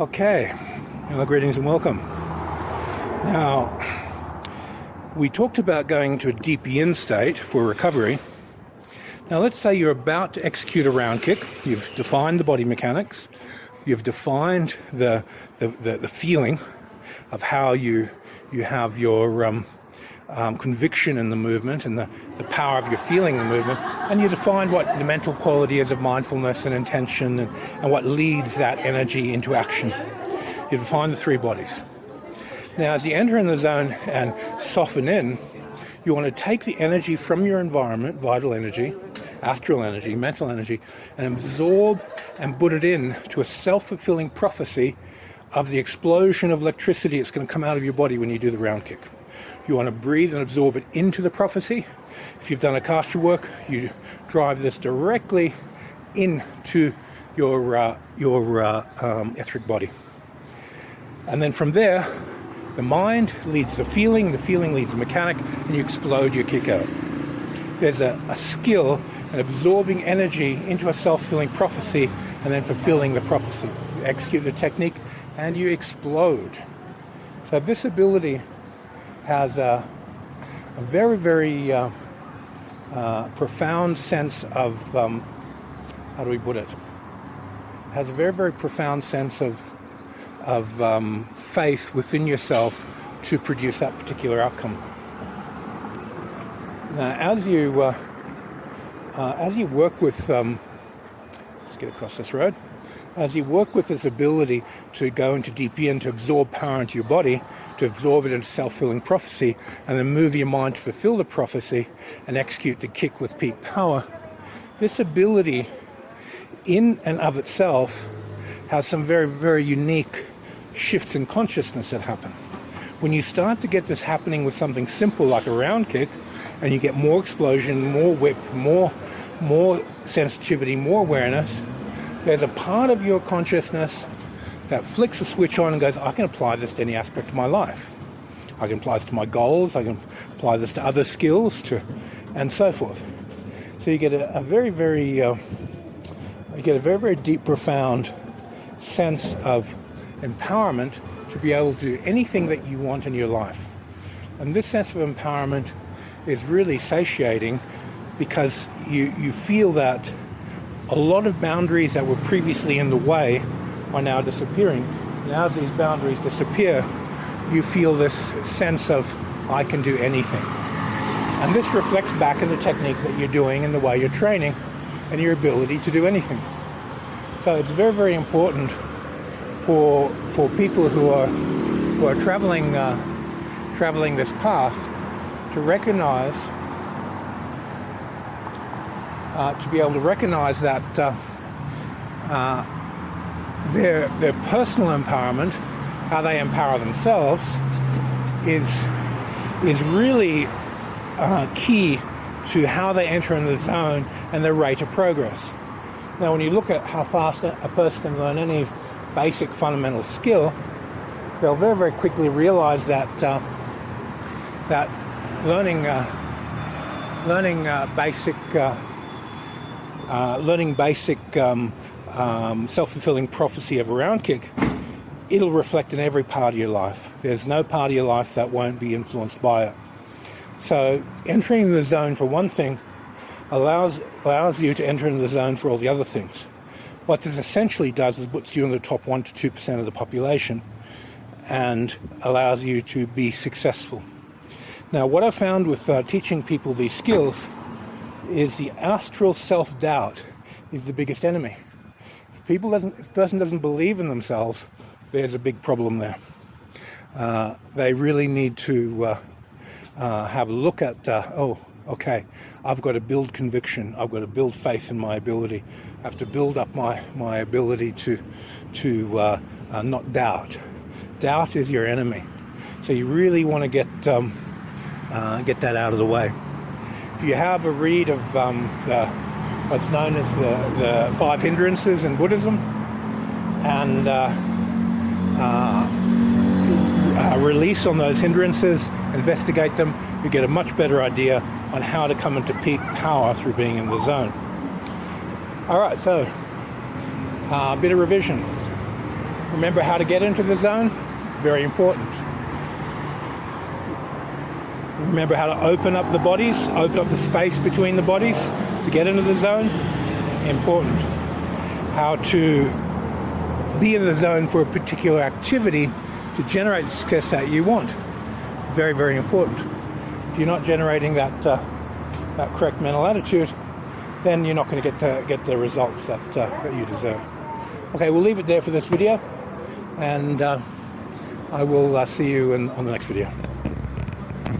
Okay, well, greetings and welcome. Now, we talked about going to a deep yin state for recovery. Now, let's say you're about to execute a round kick. You've defined the body mechanics. You've defined the feeling of how you have your conviction in the movement and the power of your feeling in the movement, and you define what the mental quality is of mindfulness and intention and what leads that energy into action. You define the three bodies. Now, as you enter in the zone and soften in, you want to take the energy from your environment, vital energy, astral energy, mental energy, and absorb and put it in to a self-fulfilling prophecy of the explosion of electricity that's going to come out of your body when you do the round kick. You want to breathe and absorb it into the prophecy. If you've done a Akasha work, you drive this directly into your etheric body. And then from there, the mind leads the feeling leads the mechanic, and you explode your kick out. There's a skill in absorbing energy into a self-fulfilling prophecy and then fulfilling the prophecy. You execute the technique and you explode. So this ability has a very, very profound sense of, how do we put it? Has a very, very profound sense of faith within yourself to produce that particular outcome. Now, as you work with, let's get across this road. As you work with this ability to go into deep yin, to absorb power into your body, to absorb it into self-fulfilling prophecy, and then move your mind to fulfill the prophecy and execute the kick with peak power, this ability in and of itself has some very, very unique shifts in consciousness that happen. When you start to get this happening with something simple like a round kick, and you get more explosion, more whip, more sensitivity, more awareness, there's a part of your consciousness that flicks a switch on and goes, I can apply this to any aspect of my life. I can apply this to my goals, I can apply this to other skills, and so forth. So you get a very, very deep, profound sense of empowerment to be able to do anything that you want in your life. And this sense of empowerment is really satiating because you feel that a lot of boundaries that were previously in the way are now disappearing. And as these boundaries disappear, you feel this sense of, I can do anything. And this reflects back in the technique that you're doing and the way you're training and your ability to do anything. So it's very, very important for people who are traveling this path to recognize, to be able to recognize that their personal empowerment, how they empower themselves, is really key to how they enter in the zone and their rate of progress. Now, when you look at how fast a person can learn any basic fundamental skill, they'll very, very quickly realize that learning basic self-fulfilling prophecy of a round kick, it'll reflect in every part of your life. There's no part of your life that won't be influenced by it. So entering the zone for one thing allows you to enter into the zone for all the other things. What this essentially does is puts you in the top 1 to 2% of the population and allows you to be successful. Now, what I found with teaching people these skills is the astral self-doubt is the biggest enemy. If a person doesn't believe in themselves, there's a big problem there. They really need to have a look at, okay, I've got to build conviction. I've got to build faith in my ability. I have to build up my ability to not doubt. Doubt is your enemy. So you really want to get that out of the way. If you have a read of what's known as the 5 hindrances in Buddhism and release on those hindrances, investigate them, you get a much better idea on how to come into peak power through being in the zone. All right, so a bit of revision. Remember how to get into the zone? Very important. Remember how to open up the bodies, open up the space between the bodies to get into the zone? Important. How to be in the zone for a particular activity to generate the success that you want. Very, very important. If you're not generating that correct mental attitude, then you're not going to get the results that you deserve. Okay, we'll leave it there for this video, and I will see you on the next video.